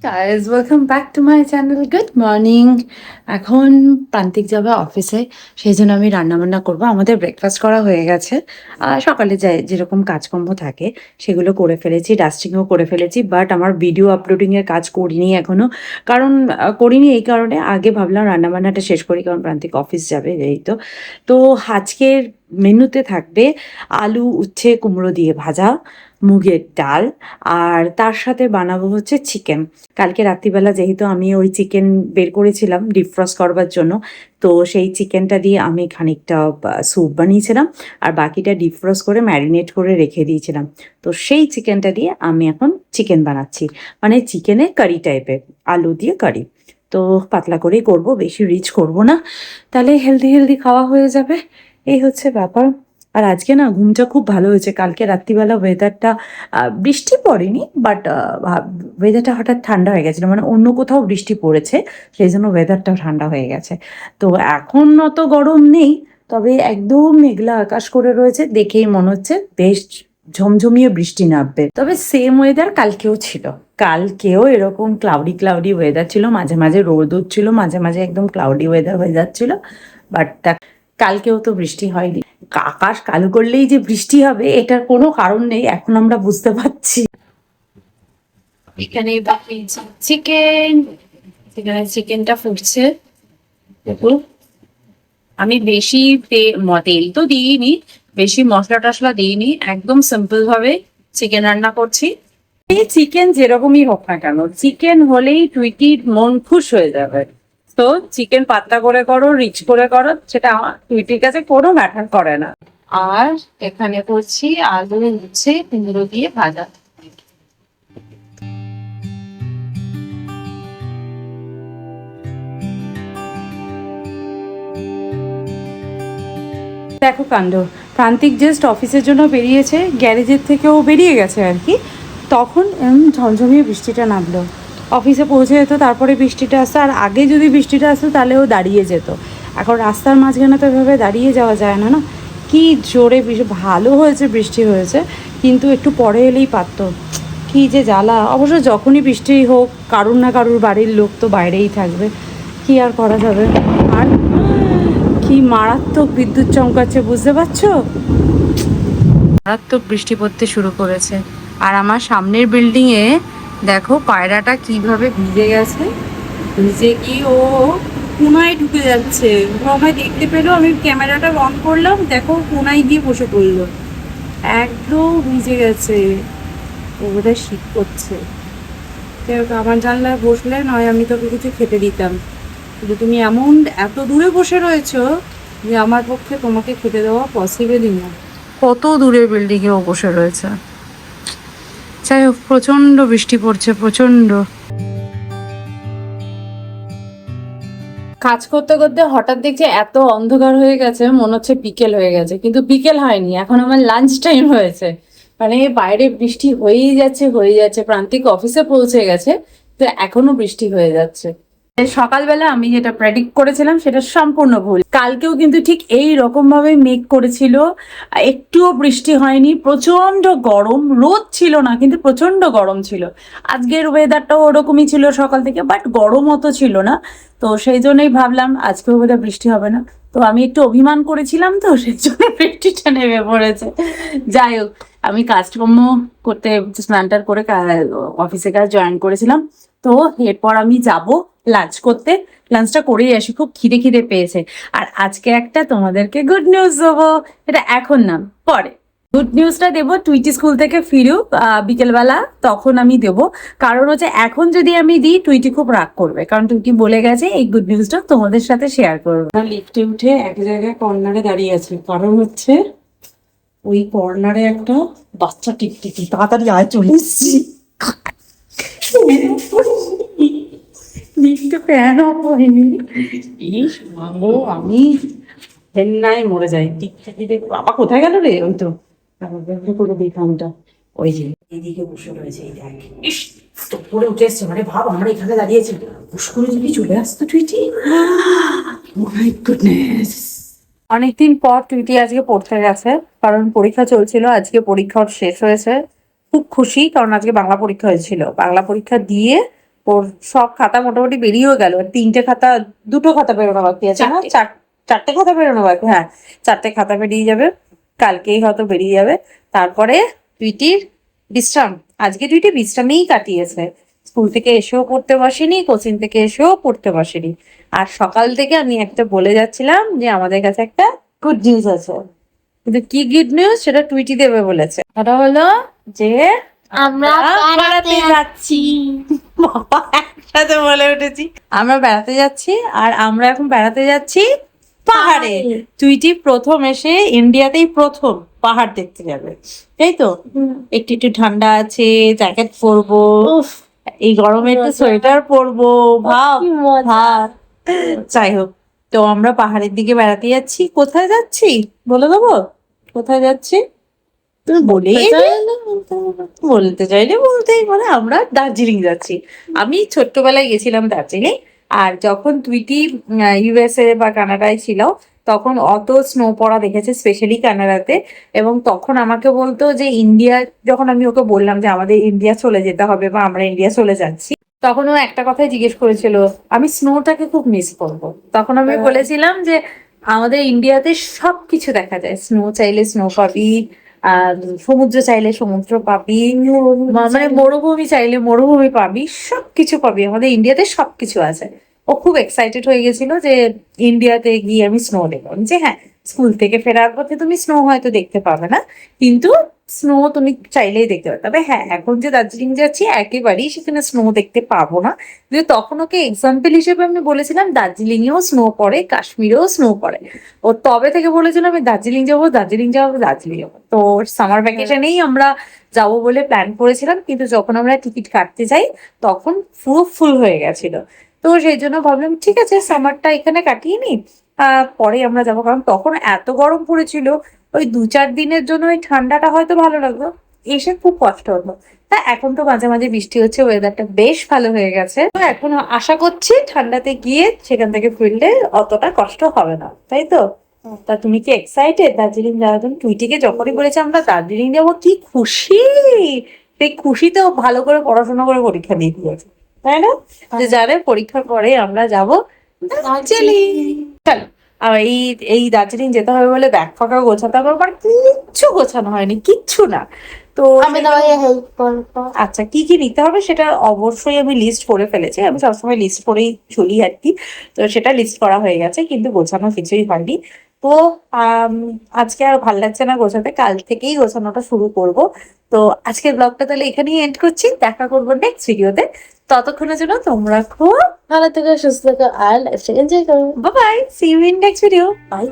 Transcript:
guys, welcome back to my channel. Good morning. এখন প্রান্তিক যাবে অফিসে, সেই জন্য আমি রান্নাবান্না করব। আমাদের ব্রেকফাস্ট করা হয়ে গেছে। সকালে যেরকম কাজকর্ম থাকে সেগুলো করে ফেলেছি, ডাস্টিংও করে ফেলেছি, বাট আমার ভিডিও আপলোডিংয়ের কাজ করিনি এখনও। কারণ করিনি এই কারণে, আগে ভাবলাম রান্নাবান্নাটা শেষ করি, কারণ প্রান্তিক অফিস যাবে। এই তো আজকের মেনুতে থাকবে আলু উচ্ছে কুমড়ো দিয়ে ভাজা, মুগের ডাল, আর তার সাথে বানাবো হচ্ছে চিকেন। কালকে রাত্রিবেলা যেহেতু আমি ওই চিকেন বের করেছিলাম ডিফ্রস্ট করবার জন্য, তো সেই চিকেনটা দিয়ে আমি খানিকটা স্যুপ বানিয়েছিলাম, আর বাকিটা ডিফ্রস্ট করে ম্যারিনেট করে রেখে দিয়েছিলাম। তো সেই চিকেনটা দিয়ে আমি এখন চিকেন বানাচ্ছি, মানে চিকেনের কারি টাইপের, আলু দিয়ে কারি। তো পাতলা করেই করব, বেশি রিচ করব না, তাহলে হেলদি খাওয়া হয়ে যাবে। এই হচ্ছে ব্যাপার। আর আজকে না ঘুমটা খুব ভালো হয়েছে। কালকে রাত্রিবেলা ওয়েদারটা বৃষ্টি পড়েনি, বাট ওয়েদারটা হঠাৎ ঠান্ডা হয়ে গেছিলো, মানে অন্য কোথাও বৃষ্টি পড়েছে, সেই জন্য ওয়েদারটাও ঠান্ডা হয়ে গেছে। তো এখন অত গরম নেই, তবে একদম মেঘলা আকাশ করে রয়েছে, দেখেই মনে হচ্ছে বেশ ঝমঝমিয়ে বৃষ্টি নামবে। তবে সেম ওয়েদার কালকেও ছিল, কালকেও এরকম ক্লাউডি ওয়েদার ছিল, মাঝে মাঝে রোদ উঠছিল, মাঝে মাঝে একদম ক্লাউডি ওয়েদার হয়ে যাচ্ছিল। বাট কালকেও তো বৃষ্টি হয়নি। আকাশ কালো করলেই যে বৃষ্টি হবে এটার কোনো কারণ নেই, এখন আমরা বুঝতে পারছি। এখানে চিকেন, এখানে চিকেনটা ফুটছে। দেখুন, আমি বেশি তেল তো দিইনি, বেশি মশলা টশলা দিইনি, একদম সিম্পল ভাবে চিকেন রান্না করছি। এই চিকেন যেরকমই হোক না কেন, চিকেন হলেই টুইটির মন খুশ হয়ে যাবে। তো চিকেন পাতলা করে করো, রিচ করে করো, সেটা আমার টুইটির কাছে কোনো ম্যাটার করে না। আর এখানে করছি আলু উচ্ছে কুমড়ো দিয়ে ভাজা। দেখো কাণ্ড, প্রান্তিক জাস্ট অফিসের জন্য বেরিয়েছে, গ্যারেজের থেকেও বেরিয়ে গেছে আর কি, তখন ঝমঝমিয়ে বৃষ্টিটা নামলো। অফিসে পৌঁছে যেত, তারপরে বৃষ্টিটা আসতো, আর আগে যদি বৃষ্টিটা আসতো তাহলে ও দাঁড়িয়ে যেত। এখন রাস্তার মাঝখানে তো এভাবে দাঁড়িয়ে যাওয়া যায় না, না? কি জোরে ভালো হয়েছে বৃষ্টি হয়েছে, কিন্তু একটু পরে এলেই পারতো। কি যে জ্বালা। অবশ্য যখনই বৃষ্টি হোক, কারুর না কারুর বাড়ির লোক তো বাইরেই থাকবে, কি আর করা যাবে। আর কি মারাত্মক বিদ্যুৎ চমকাচ্ছে, বুঝতে পারছো? মারাত্মক বৃষ্টি পড়তে শুরু করেছে। আর আমার সামনের বিল্ডিংয়ে দেখো পায়রাটা কিভাবে ভিজে গেছে, ভিজে কি ও কোনায় ঢুকে যাচ্ছে। আমায় দেখতে পেলো, আমি ক্যামেরাটা অন করলাম, দেখো কোনায় গিয়ে বসে পড়লো, একদম ভিজে গেছে। ও বোধহয় শীত করছে। আমার জানলায় বসলে নয় আমি তোকে কিছু খেতে দিতাম, কিন্তু তুমি এত দূরে বসে রয়েছো যে আমার পক্ষে তোমাকে খেতে দেওয়া পসিবলই না। কত দূরে বিল্ডিংয়ে ও বসে রয়েছে। যাই হোক, প্রচন্ড বৃষ্টি পড়ছে, প্রচন্ড। কাজ করতে করতে হঠাৎ দেখছি এত অন্ধকার হয়ে গেছে, মনে হচ্ছে বিকেল হয়ে গেছে, কিন্তু বিকেল হয়নি, এখন আমার লাঞ্চ টাইম হয়েছে। মানে বাইরে বৃষ্টি হয়েই যাচ্ছে। প্রান্তিক অফিসে পৌঁছে গেছে, তো এখনো বৃষ্টি হয়ে যাচ্ছে। সকালবেলা আমি যেটা প্রেডিক্ট করেছিলাম সেটা সম্পূর্ণ ভুল। কালকেও কিন্তু ঠিক এই রকম ভাবে মেঘ করেছিল, একটুও বৃষ্টি হয়নি, প্রচন্ড গরম, রোদ ছিল না কিন্তু প্রচন্ড গরম ছিল। আজকের ওয়েদারটাও ওরকমই ছিল সকাল থেকে, বাট গরম অত ছিল না। তো সেই জন্যই ভাবলাম আজকেও বোধহয় বৃষ্টি হবে না। তো আমি একটু অভিমান করেছিলাম, তো সেই জন্য বৃষ্টিটা নেমে পড়েছে। যাই হোক, আমি কাজকর্ম করতে স্নানটার করে অফিসে কাজ জয়েন করেছিলাম। তো এরপর আমি যাব লাঞ্চ করতে, লাঞ্চটা করেই আসি, খুব খিদে পেয়েছে। আর আজকে একটা তোমাদেরকে গুড নিউজ দেবো, এটা এখন না পরে। গুড নিউজটা দেবো টুইটি স্কুল থেকে ফিরুক বিকেলবেলা, তখন আমি দেবো। কারণ হচ্ছে এখন যদি আমি দিই টুইটি খুব রাগ করবে, কারণ টুইটি বলে গেছে এই গুড নিউজটা তোমাদের সাথে শেয়ার করবো। লিফটে উঠে এক জায়গায় কর্নারে দাঁড়িয়ে আছে, কারণ হচ্ছে ওই কর্নারে একটা বাচ্চা টিকটিকি। তাড়াতাড়ি আয়, চলে এসছি। লিফটে ফ্যান অফ হয়নি, ইস মাগো, আমি হেন্নায় মরে যাই। টিকটিকি দেখ, বাবা কোথায় গেল রে? ওই তো করে দিই ফোনটা, ওই যে এইদিকে বসে রয়েছে, এই দেখ। ইস পরে উঠে এসছে, মানে ভাব আমরা এখানে দাঁড়িয়েছি, হুস করে যদি চলে আসতো টুইটি। My goodness. অনেকদিন পর টুইটি আজকে পড়তে গেছে, কারণ পরীক্ষা চলছিল, আজকে পরীক্ষা শেষ হয়েছে। খুব খুশি, কারণ আজকে বাংলা পরীক্ষা হয়েছিল। বাংলা পরীক্ষা দিয়ে ওর সব খাতা মোটামুটি বেরিয়েও গেল, দুটো খাতা বেরোনো বাকি আছে না, চারটে খাতা বেরোনো বাকি, হ্যাঁ 4টে খাতা বেরিয়ে যাবে, কালকেই হয়তো বেরিয়ে যাবে। তারপরে টুইটির বিশ্রাম, আজকে টুইটি বিশ্রামেই কাটিয়েছে, স্কুল থেকে এসেও পড়তে বসেনি, কোচিং থেকে এসেও পড়তে বসেনি। আর সকাল থেকে আমি একটা বলে যাচ্ছিলাম যে আমাদের কাছে একটা গুড নিউজ আছে, কিন্তু কি গুড নিউজ সেটা টুইটি দেবে বলেছে। সেটা হলো যে আমরা বেড়াতে যাচ্ছি। বাবা একসাথে বলে উঠেছি, আমরা বেড়াতে যাচ্ছি। আর আমরা এখন বেড়াতে যাচ্ছি পাহাড়ে। টুইটি প্রথম এসে ইন্ডিয়াতেই প্রথম পাহাড় দেখতে যাবে, তাই তো? একটু একটু ঠান্ডা আছে, জ্যাকেট পরবো, এই গরমে একটু সোয়েটার পরবো, ভাব কি মজা। ভাব। যাই হোক, তো আমরা পাহাড়ের দিকে বেড়াতে যাচ্ছি। কোথায় যাচ্ছি বলে দেবো? কোথায় যাচ্ছি তুমি বলেই বলতে চাইলে বলতেই পারে, আমরা দার্জিলিং যাচ্ছি। আমি ছোট্টবেলায় গেছিলাম দার্জিলিং, আর যখন টুইটি ইউএসএ বা কানাডায় ছিল তখন অত স্নো পড়া দেখেছে, স্পেশালি কানাডাতে। এবং তখন আমাকে বলতো যে ইন্ডিয়া, যখন আমি ওকে বললাম যে আমাদের ইন্ডিয়া চলে যেতে হবে বা আমরা ইন্ডিয়া চলে যাচ্ছি, তখন ও একটা কথাই জিজ্ঞেস করেছিল, আমি স্নোটাকে খুব মিস করবো। তখন আমি বলেছিলাম যে আমাদের ইন্ডিয়াতে সবকিছু দেখা যায়, স্নো চাইলে স্নো পাবি, আর সমুদ্র চাইলে সমুদ্র পাবি, মানে মরুভূমি চাইলে মরুভূমি পাবি, সবকিছু পাবি, আমাদের ইন্ডিয়াতে সবকিছু আছে। ও খুব এক্সাইটেড হয়ে গেছিল যে ইন্ডিয়াতে গিয়ে আমি স্নো দেখবো। যে হ্যাঁ, স্কুল থেকে ফেরার পথে তুমি স্নো হয়তো দেখতে পাবে না, কিন্তু স্নো তুমি চাইলেই দেখতে পাবে। তবে হ্যাঁ, এখন যে দার্জিলিং যাচ্ছি একেবারেই সেখানে স্নো দেখতে পাবো না, কিন্তু তখন ওকে এক্সাম্পল হিসেবে আমি বলেছিলাম দার্জিলিং এও স্নো পড়ে, কাশ্মীরেও স্নো পড়ে। ও তবে থেকে বলেছিল আমি দার্জিলিং যাবো, দার্জিলিং যাবো, দার্জিলিং যাবো। তো সামার ভ্যাকেশনেই আমরা যাবো বলে প্ল্যান করেছিলাম, কিন্তু যখন আমরা টিকিট কাটতে যাই তখন পুরো ফুল হয়ে গেছিল। তো সেই জন্য ভাবলাম ঠিক আছে সামারটা এখানে কাটিয়ে নি, পরে আমরা যাবো। কারণ তখন এত গরম পড়েছিল, ওই 2-4 দিনের জন্য ওই ঠান্ডাটা হয়তো ভালো লাগলো, এসে খুব কষ্ট হলো। হ্যাঁ, এখন তো মাঝে মাঝে বৃষ্টি হচ্ছে, ওয়েদারটা বেশ ভালো হয়ে গেছে। তো এখন আশা করছি ঠান্ডাতে গিয়ে সেখান থেকে ফিরলে অতটা কষ্ট হবে না, তাই তো? তা তুমি কি এক্সাইটেড দার্জিলিং যাওয়ার জন্য? টুইটিকে যখনই বলেছে আমরা দার্জিলিং যাবো, কি খুশি! সেই খুশিতেও ভালো করে পড়াশোনা করে পরীক্ষা দিয়ে দিয়েছে, তাই না? যে জানে পরীক্ষার পরে আমরা যাব দার্জিলিং। চলো, আর এই দার্জিলিং যেতে হবে বলে ব্যাগ ফাঁকা গোছাতে হবে, আমার কিচ্ছু গোছানো হয়নি, কিচ্ছু না। তো আমি তোমাকে হেল্প করবো। আচ্ছা, কি কি নিতে হবে সেটা অবশ্যই আমি লিস্ট করে ফেলেছি, আমি সবসময় লিস্ট করেই চলি আর কি। তো সেটা লিস্ট করা হয়ে গেছে, কিন্তু গোছানো কিছুই হয়নি। তো আজকে আর ভাল লাগছে না গোছাতে, কাল থেকেই গোছানোটা শুরু করব। তো আজকের ব্লগটা তাহলে এখানেই এন্ড করছি, দেখা করবো নেক্সট ভিডিওতে। ততক্ষণের জন্য তোমরা খুব ভালো থেকো, সুস্থ থেকো, আর লাইফটাকে এনজয় করো। Bye, see you in next video, by.